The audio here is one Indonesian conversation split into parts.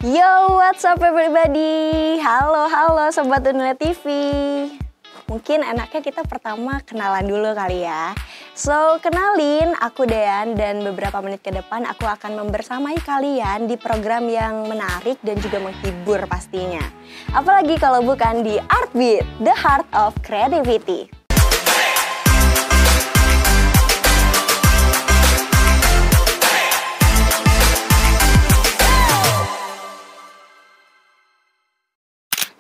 Yo, what's up everybody? Halo Sobat Unila TV. Mungkin enaknya kita pertama kenalan dulu kali ya. So, kenalin, aku Dean dan beberapa menit ke depan aku akan membersamai kalian di program yang menarik dan juga menghibur pastinya. Apalagi kalau bukan di Artbeat, the heart of creativity.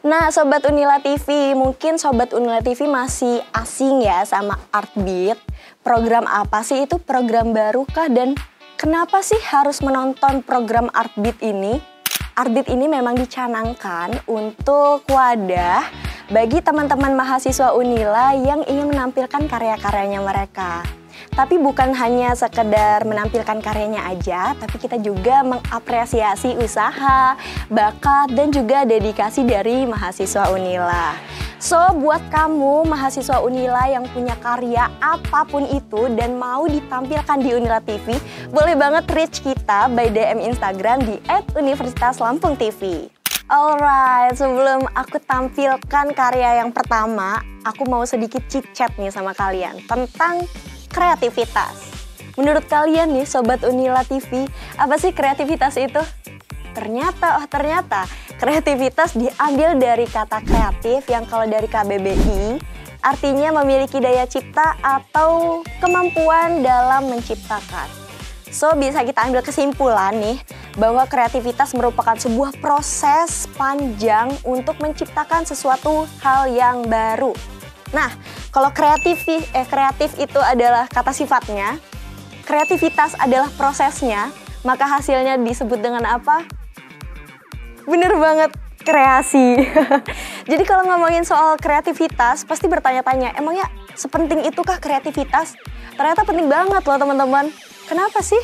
Nah, Sobat Unila TV, mungkin Sobat Unila TV masih asing ya sama Artbeat. Program apa sih itu? Program baru kah? Dan kenapa sih harus menonton program Artbeat ini? Artbeat ini memang dicanangkan untuk wadah bagi teman-teman mahasiswa Unila yang ingin menampilkan karya-karyanya mereka. Tapi bukan hanya sekedar menampilkan karyanya aja, tapi kita juga mengapresiasi usaha, bakat, dan juga dedikasi dari mahasiswa Unila. So, buat kamu mahasiswa Unila yang punya karya apapun itu dan mau ditampilkan di Unila TV, boleh banget reach kita by DM Instagram di @universitaslampungtv. Alright, sebelum aku tampilkan karya yang pertama, aku mau sedikit chit-chat nih sama kalian tentang kreativitas. Menurut kalian nih Sobat Unila TV, apa sih kreativitas itu? Ternyata kreativitas diambil dari kata kreatif yang kalau dari KBBI artinya memiliki daya cipta atau kemampuan dalam menciptakan. So, bisa kita ambil kesimpulan nih bahwa kreativitas merupakan sebuah proses panjang untuk menciptakan sesuatu hal yang baru. Nah, kalau kreatif itu adalah kata sifatnya, kreativitas adalah prosesnya, maka hasilnya disebut dengan apa? Bener banget, kreasi. Jadi kalau ngomongin soal kreativitas, pasti bertanya-tanya, emangnya sepenting itukah kreativitas? Ternyata penting banget loh teman-teman. Kenapa sih?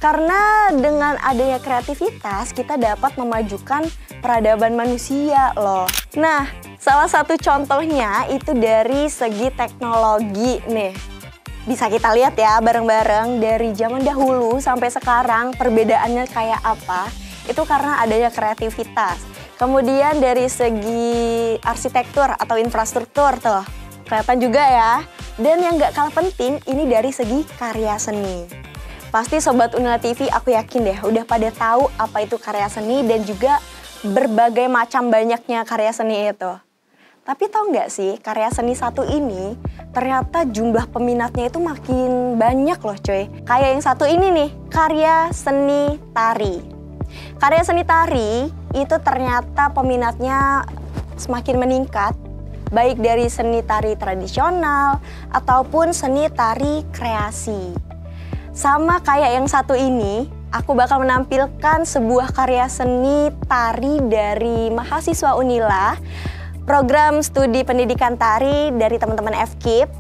Karena dengan adanya kreativitas, kita dapat memajukan peradaban manusia loh. Nah, salah satu contohnya itu dari segi teknologi nih. Bisa kita lihat ya bareng-bareng dari zaman dahulu sampai sekarang perbedaannya kayak apa. Itu karena adanya kreativitas. Kemudian dari segi arsitektur atau infrastruktur tuh, kelihatan juga ya. Dan yang gak kalah penting, ini dari segi karya seni. Pasti Sobat Unila TV aku yakin deh udah pada tahu apa itu karya seni dan juga berbagai macam banyaknya karya seni itu. Tapi tahu nggak sih karya seni satu ini ternyata jumlah peminatnya itu makin banyak loh coy. Kayak yang satu ini nih, karya seni tari. Karya seni tari itu ternyata peminatnya semakin meningkat. Baik dari seni tari tradisional ataupun seni tari kreasi. Sama kayak yang satu ini, aku bakal menampilkan sebuah karya seni tari dari mahasiswa Unila, program studi pendidikan tari dari teman-teman FKIP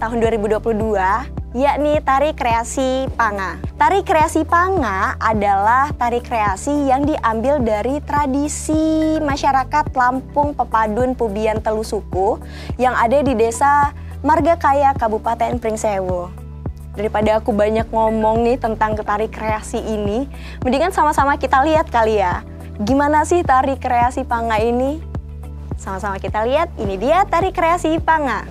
tahun 2022, yakni tari kreasi Panga. Tari kreasi Panga adalah tari kreasi yang diambil dari tradisi masyarakat Lampung Pepadun Pubian Telusuku yang ada di desa Margakaya, Kabupaten Pringsewu. Daripada aku banyak ngomong nih tentang tari kreasi ini, mendingan sama-sama kita lihat kali ya. Gimana sih tari kreasi Panga ini? Sama-sama kita lihat, ini dia tari kreasi Panga.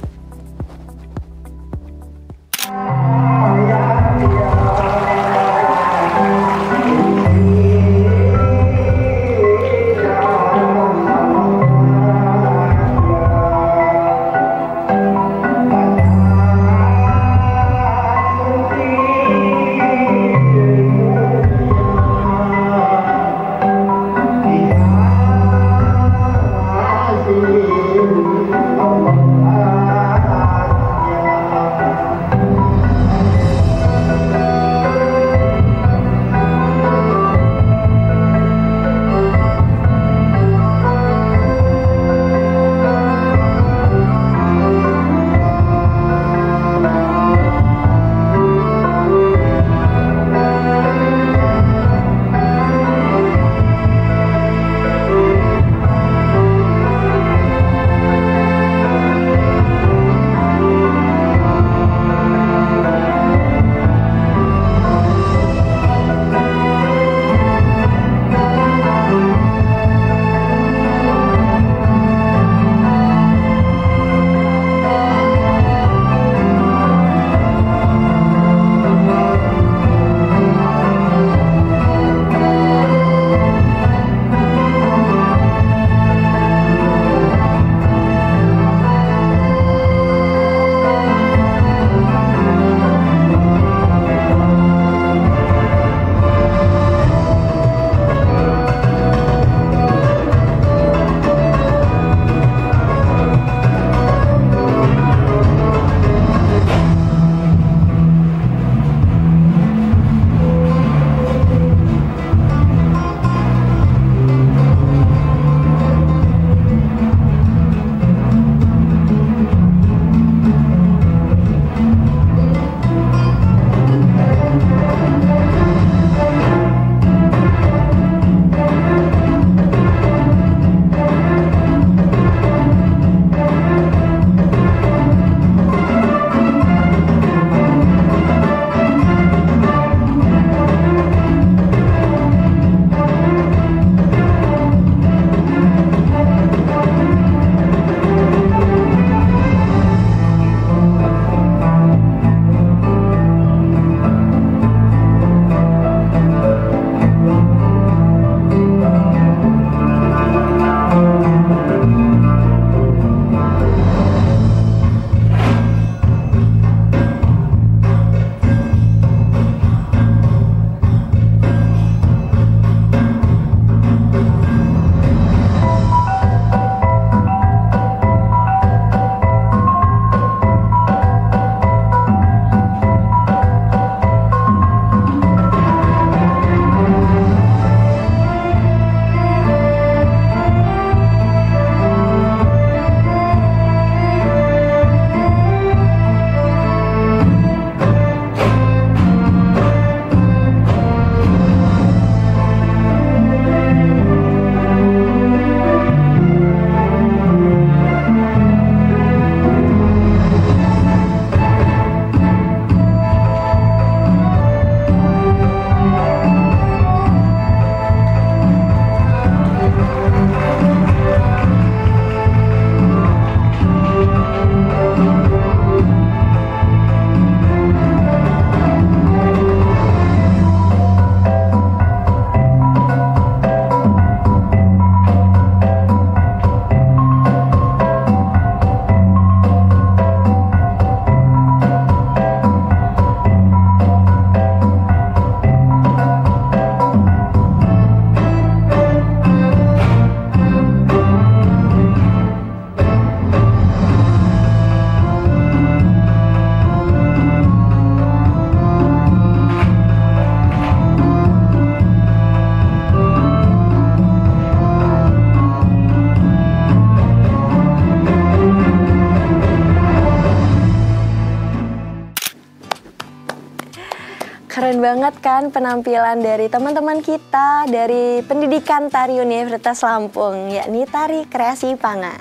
Keren banget kan penampilan dari teman-teman kita dari Pendidikan Tari Universitas Lampung, yakni Tari Kreasi Panga.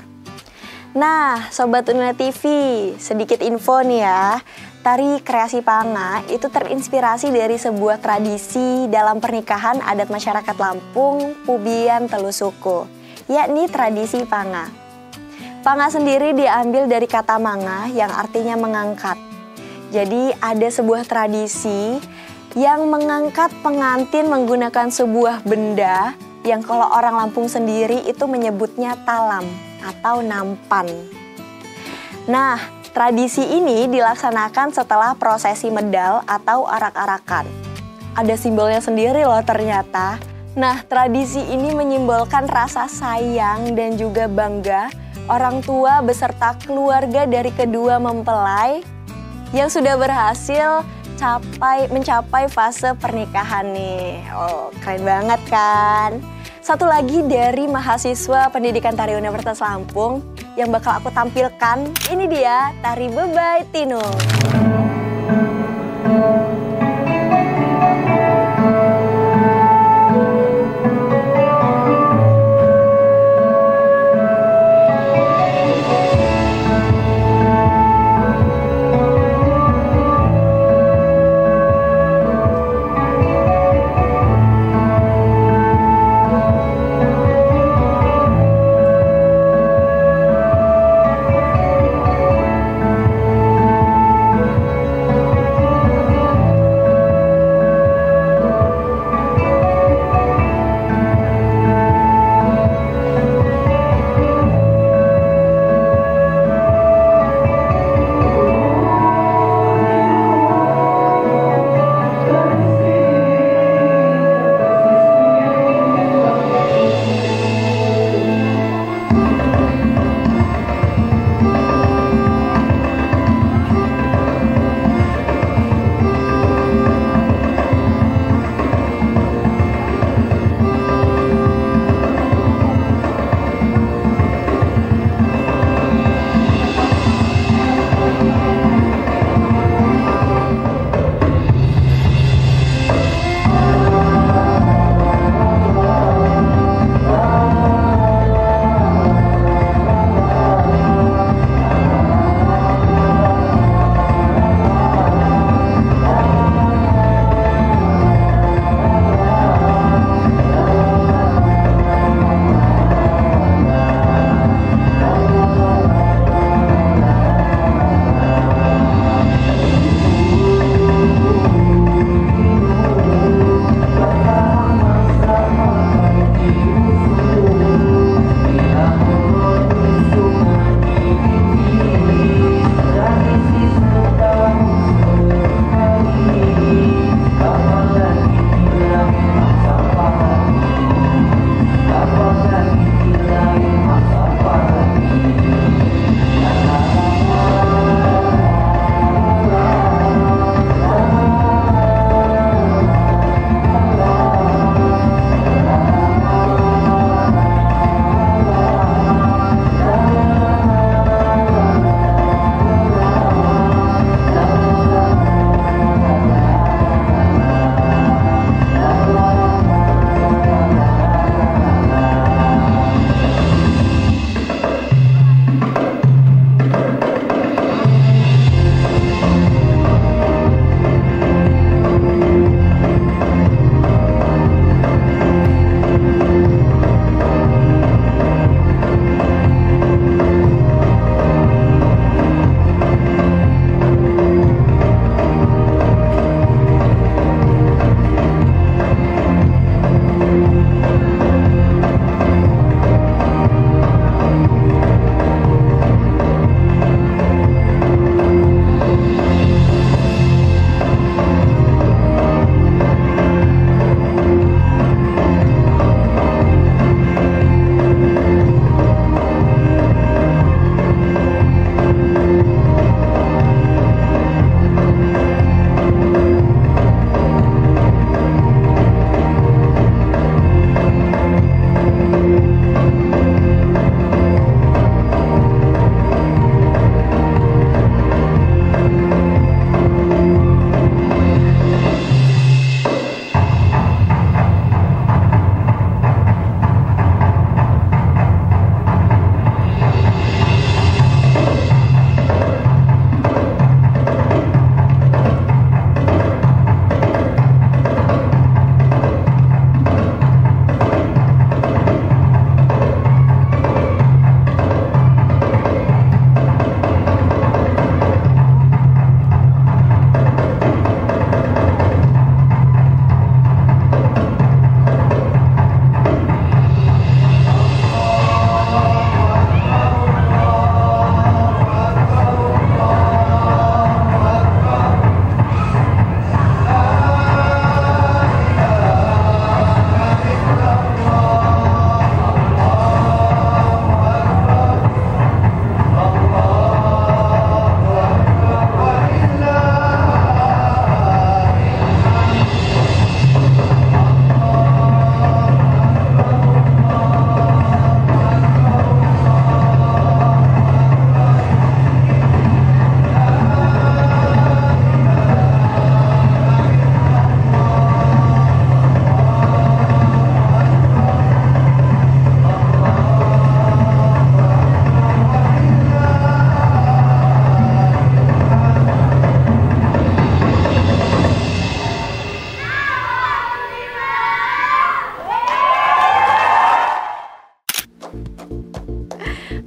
Nah, Sobat Unila TV, sedikit info nih ya. Tari Kreasi Panga itu terinspirasi dari sebuah tradisi dalam pernikahan adat masyarakat Lampung, Pubian Telusuku, yakni tradisi Panga. Panga sendiri diambil dari kata manga yang artinya mengangkat. Jadi ada sebuah tradisi yang mengangkat pengantin menggunakan sebuah benda yang kalau orang Lampung sendiri itu menyebutnya talam atau nampan. Nah, tradisi ini dilaksanakan setelah prosesi medal atau arak-arakan. Ada simbolnya sendiri loh ternyata. Nah, tradisi ini menyimbolkan rasa sayang dan juga bangga orang tua beserta keluarga dari kedua mempelai yang sudah berhasil mencapai fase pernikahan nih. Oh, keren banget kan? Satu lagi dari mahasiswa Pendidikan Tari Universitas Lampung yang bakal aku tampilkan, ini dia Tari Bebai Tinul.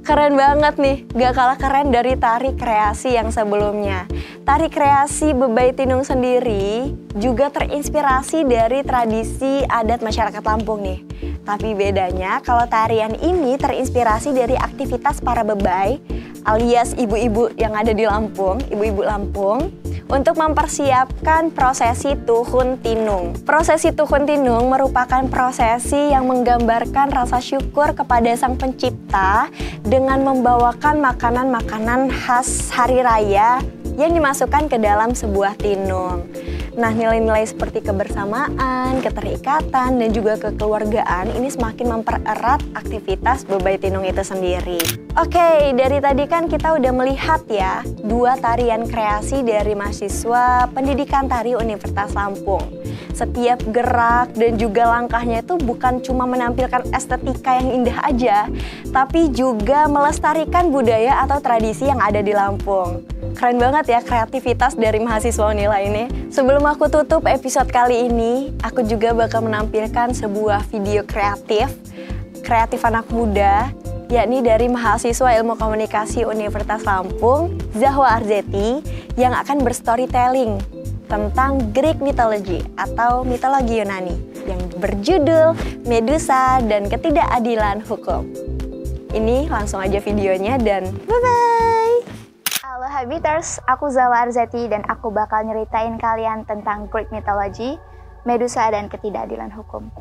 Keren banget nih, gak kalah keren dari tari kreasi yang sebelumnya. Tari kreasi Bebai Tinung sendiri juga terinspirasi dari tradisi adat masyarakat Lampung nih. Tapi bedanya kalau tarian ini terinspirasi dari aktivitas para bebai alias ibu-ibu yang ada di Lampung, ibu-ibu Lampung, untuk mempersiapkan prosesi Tuhun Tinung. Prosesi Tuhun Tinung merupakan prosesi yang menggambarkan rasa syukur kepada Sang Pencipta dengan membawakan makanan-makanan khas hari raya yang dimasukkan ke dalam sebuah tinung. Nah, nilai-nilai seperti kebersamaan, keterikatan, dan juga kekeluargaan ini semakin mempererat aktivitas Bebai Tinung itu sendiri. Oke, dari tadi kan kita udah melihat ya, 2 tarian kreasi dari mahasiswa pendidikan tari Universitas Lampung. Setiap gerak dan juga langkahnya itu bukan cuma menampilkan estetika yang indah aja, tapi juga melestarikan budaya atau tradisi yang ada di Lampung. Keren banget ya kreativitas dari mahasiswa Unila ini. Sebelum aku tutup episode kali ini, aku juga bakal menampilkan sebuah video kreatif anak muda, yakni dari mahasiswa Ilmu Komunikasi Universitas Lampung, Zahwa Arzeti, yang akan berstorytelling tentang Greek Mythology atau mitologi Yunani yang berjudul Medusa dan Ketidakadilan Hukum. Ini langsung aja videonya dan bye-bye! Halo Habiters, aku Zahwa Arzeti dan aku bakal nyeritain kalian tentang Greek Mythology, Medusa dan Ketidakadilan Hukum.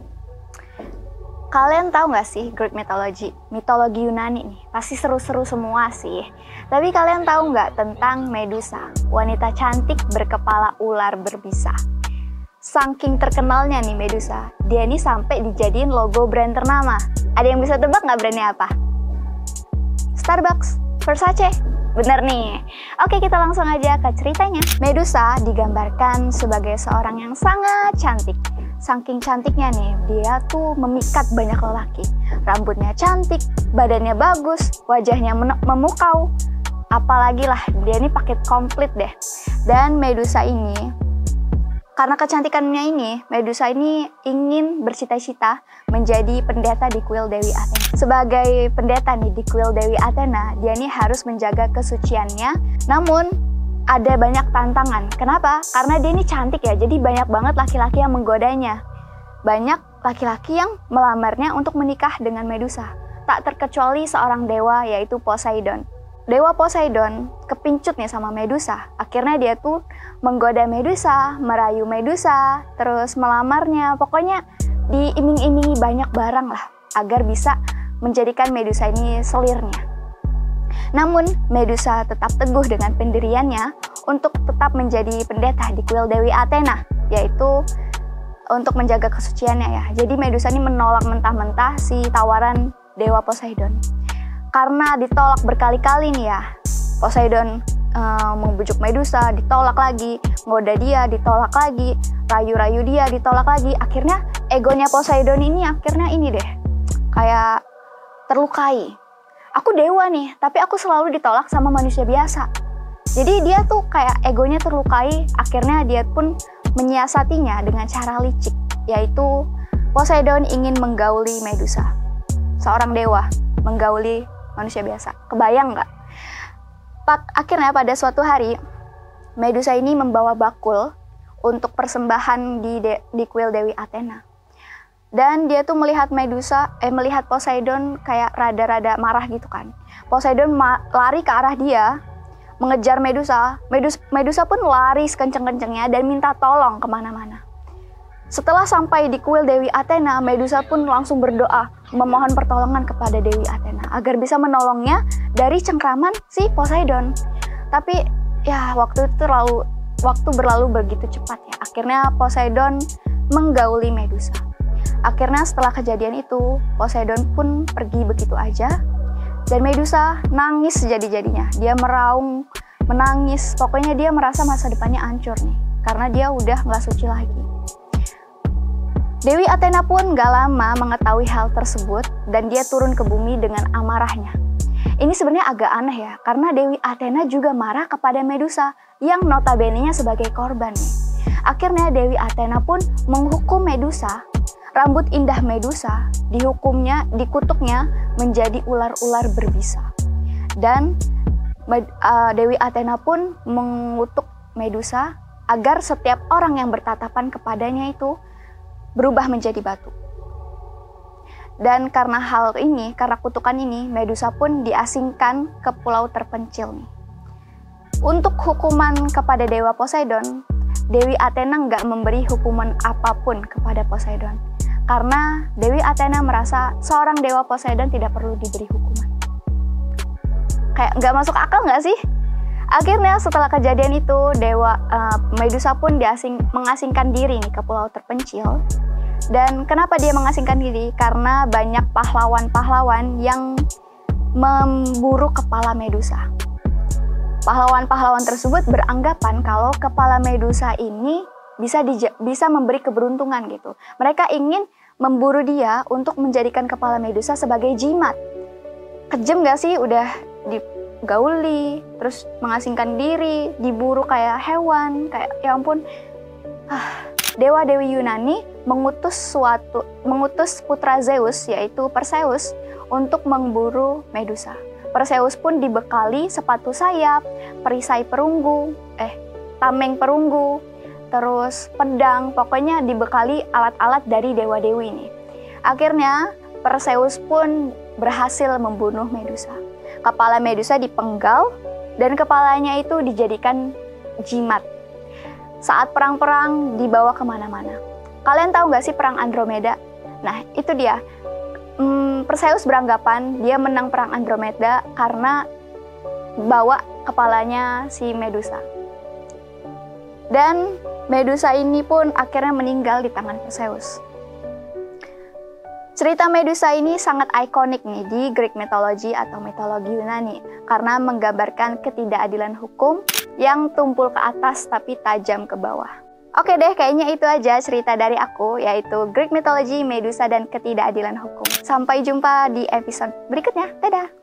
Kalian tahu nggak sih Greek Mythology? Mitologi Yunani nih, pasti seru-seru semua sih. Tapi kalian tahu nggak tentang Medusa, wanita cantik berkepala ular berbisa? Saking terkenalnya nih Medusa, dia ini sampai dijadiin logo brand ternama. Ada yang bisa tebak nggak brandnya apa? Starbucks, Versace. Bener nih. Oke, kita langsung aja ke ceritanya. Medusa digambarkan sebagai seorang yang sangat cantik. Saking cantiknya nih, dia tuh memikat banyak lelaki. Rambutnya cantik, badannya bagus, wajahnya memukau. Apalagi lah, dia ini paket komplit deh. Dan Medusa ini, karena kecantikannya ini, Medusa ini ingin bercita-cita menjadi pendeta di kuil Dewi Athena. Sebagai pendeta nih di kuil Dewi Athena, dia ini harus menjaga kesuciannya. Namun, ada banyak tantangan. Kenapa? Karena dia ini cantik ya, jadi banyak banget laki-laki yang menggodanya. Banyak laki-laki yang melamarnya untuk menikah dengan Medusa. Tak terkecuali seorang dewa, yaitu Poseidon. Dewa Poseidon kepincut nih sama Medusa. Akhirnya dia tuh menggoda Medusa, merayu Medusa, terus melamarnya. Pokoknya diiming-imingi banyak barang lah, agar bisa menjadikan Medusa ini selirnya. Namun, Medusa tetap teguh dengan pendiriannya untuk tetap menjadi pendeta di kuil Dewi Athena, yaitu untuk menjaga kesuciannya ya. Jadi Medusa ini menolak mentah-mentah si tawaran Dewa Poseidon. Karena ditolak berkali-kali nih ya, Poseidon membujuk Medusa, ditolak lagi, ngoda dia, ditolak lagi, rayu-rayu dia, ditolak lagi. Akhirnya egonya Poseidon ini akhirnya ini deh, kayak terlukai. Aku dewa nih, tapi aku selalu ditolak sama manusia biasa. Jadi dia tuh kayak egonya terlukai, akhirnya dia pun menyiasatinya dengan cara licik, yaitu Poseidon ingin menggauli Medusa. Seorang dewa menggauli manusia biasa. Kebayang nggak? Akhirnya pada suatu hari, Medusa ini membawa bakul untuk persembahan di kuil Dewi Athena. Dan dia tuh melihat melihat Poseidon kayak rada-rada marah gitu kan. Poseidon lari ke arah dia, mengejar Medusa. Medusa pun lari sekenceng-kencengnya dan minta tolong kemana-mana. Setelah sampai di kuil Dewi Athena, Medusa pun langsung berdoa, memohon pertolongan kepada Dewi Athena agar bisa menolongnya dari cengkraman si Poseidon. Tapi ya waktu berlalu begitu cepat ya. Akhirnya Poseidon menggauli Medusa. Akhirnya setelah kejadian itu, Poseidon pun pergi begitu aja. Dan Medusa nangis sejadi-jadinya. Dia meraung, menangis. Pokoknya dia merasa masa depannya hancur nih. Karena dia udah gak suci lagi. Dewi Athena pun gak lama mengetahui hal tersebut. Dan dia turun ke bumi dengan amarahnya. Ini sebenarnya agak aneh ya. Karena Dewi Athena juga marah kepada Medusa. Yang notabene-nya sebagai korban nih. Akhirnya Dewi Athena pun menghukum Medusa Rambut indah Medusa dikutuknya menjadi ular-ular berbisa. Dan Dewi Athena pun mengutuk Medusa agar setiap orang yang bertatapan kepadanya itu berubah menjadi batu. Dan karena karena kutukan ini, Medusa pun diasingkan ke pulau terpencil nih. Untuk hukuman kepada Dewa Poseidon, Dewi Athena nggak memberi hukuman apapun kepada Poseidon. Karena Dewi Athena merasa seorang Dewa Poseidon tidak perlu diberi hukuman. Kayak nggak masuk akal nggak sih? Akhirnya setelah kejadian itu, Medusa pun mengasingkan diri nih ke pulau terpencil. Dan kenapa dia mengasingkan diri? Karena banyak pahlawan-pahlawan yang memburu kepala Medusa. Pahlawan-pahlawan tersebut beranggapan kalau kepala Medusa ini bisa memberi keberuntungan gitu. Mereka ingin memburu dia untuk menjadikan kepala Medusa sebagai jimat. Kejam gak sih? Udah digauli, terus mengasingkan diri, diburu kayak hewan, kayak ya ampun. Dewa-dewi Yunani mengutus putra Zeus, yaitu Perseus, untuk memburu Medusa. Perseus pun dibekali sepatu sayap, tameng perunggu, terus pedang, pokoknya dibekali alat-alat dari dewa-dewi ini. Akhirnya Perseus pun berhasil membunuh Medusa. Kepala Medusa dipenggal dan kepalanya itu dijadikan jimat. Saat perang-perang dibawa kemana-mana. Kalian tahu nggak sih perang Andromeda? Nah itu dia. Perseus beranggapan dia menang perang Andromeda karena bawa kepalanya si Medusa. Dan Medusa ini pun akhirnya meninggal di tangan Perseus. Cerita Medusa ini sangat ikonik nih di Greek mythology atau mitologi Yunani karena menggambarkan ketidakadilan hukum yang tumpul ke atas tapi tajam ke bawah. Oke deh, kayaknya itu aja cerita dari aku, yaitu Greek mythology, Medusa, dan ketidakadilan hukum. Sampai jumpa di episode berikutnya. Dadah!